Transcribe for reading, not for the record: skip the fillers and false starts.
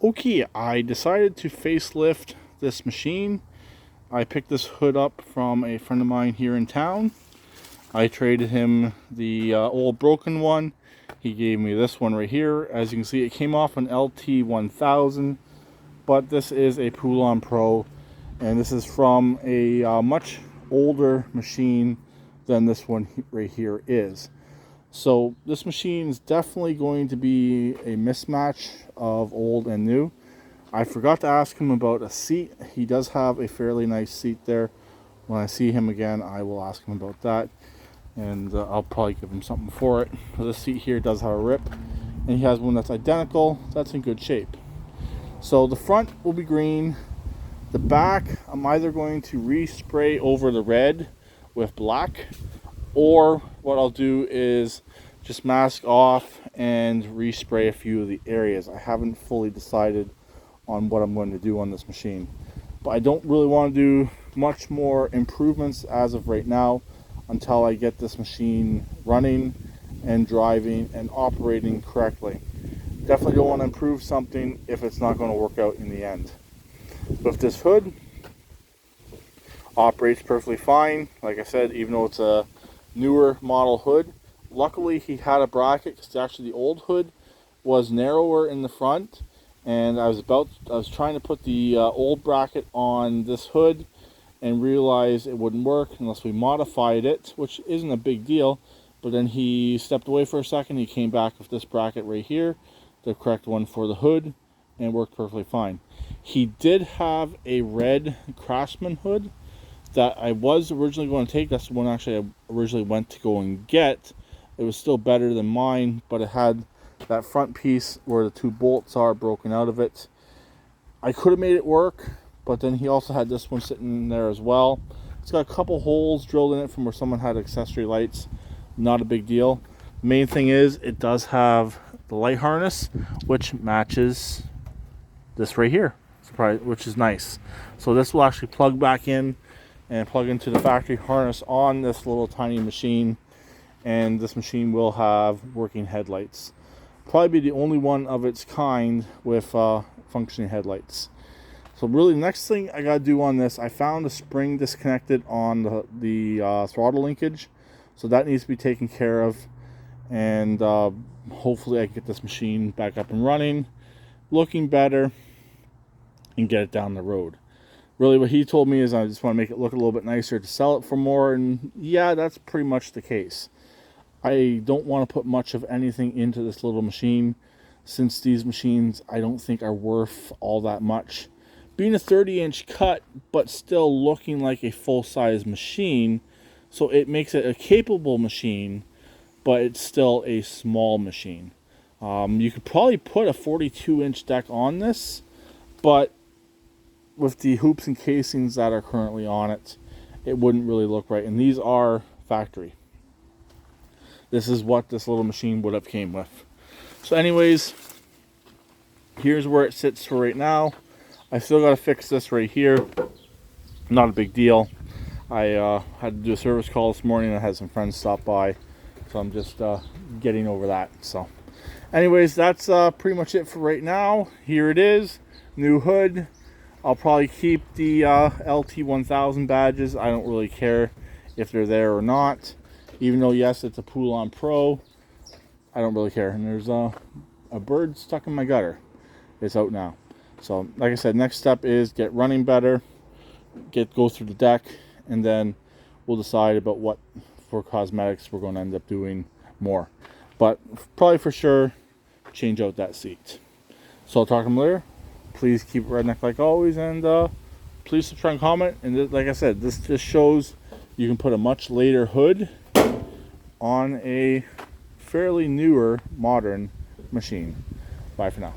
Okay, I decided to facelift this machine. I picked this hood up from a friend of mine here in town. I traded him the old broken one. He gave me this one right here. As you can see, it came off an LT1000, but this is a Poulan Pro, and this is from a much older machine than this one right here is. So this machine is definitely going to be a mismatch of old and new. I forgot to ask him about a seat. He does have a fairly nice seat there. When I see him again, I will ask him about that, and I'll probably give him something for it. This seat here does have a rip, and he has one that's identical. That's in good shape. So the front will be green. The back, I'm either going to respray over the red with black, or what I'll do is just mask off and respray a few of the areas. I haven't fully decided on what I'm going to do on this machine, but I don't really want to do much more improvements as of right now until I get this machine running and driving and operating correctly. Definitely don't want to improve something if it's not going to work out in the end. With this hood, operates perfectly fine. Like I said, even though it's a newer model hood, luckily he had a bracket, because actually the old hood was narrower in the front, and I was trying to put the old bracket on this hood and realized it wouldn't work unless we modified it, which isn't a big deal. But then he stepped away for a second. He came back with this bracket right here, the correct one for the hood, and worked perfectly fine. He did have a red Craftsman hood that I was originally going to take. That's the one actually I originally went to go and get. It was still better than mine, but it had that front piece where the two bolts are broken out of it. I could have made it work, but then he also had this one sitting there as well. It's got a couple holes drilled in it from where someone had accessory lights. Not a big deal. The main thing is it does have the light harness, which matches this right here, which is nice. So this will actually plug back in and plug into the factory harness on this little tiny machine, and this machine will have working headlights. Probably be the only one of its kind with functioning headlights. So really, the next thing I gotta do on this, I found a spring disconnected on the throttle linkage, so that needs to be taken care of, and hopefully I can get this machine back up and running, looking better, and get it down the road. Really, what he told me is I just want to make it look a little bit nicer to sell it for more, and yeah, that's pretty much the case. I don't want to put much of anything into this little machine, since these machines I don't think are worth all that much. Being a 30-inch cut, but still looking like a full-size machine, so it makes it a capable machine, but it's still a small machine. You could probably put a 42-inch deck on this, but with the hoops and casings that are currently on it, it wouldn't really look right. And these are factory. This is what this little machine would have came with. So anyways, here's where it sits for right now. I still got to fix this right here. Not a big deal. I had to do a service call this morning. I had some friends stop by, so I'm just getting over that. So anyways, that's pretty much it for right now. Here it is, new hood. I'll probably keep the LT1000 badges. I don't really care if they're there or not. Even though, yes, it's a Poulan Pro, I don't really care. And there's a bird stuck in my gutter. It's out now. So, like I said, next step is get running better, go through the deck, and then we'll decide about what for cosmetics we're going to end up doing more. But probably for sure, change out that seat. So I'll talk to them later. Please keep it redneck like always, and please subscribe and comment. And like I said, this just shows you can put a much later hood on a fairly newer modern machine. Bye for now.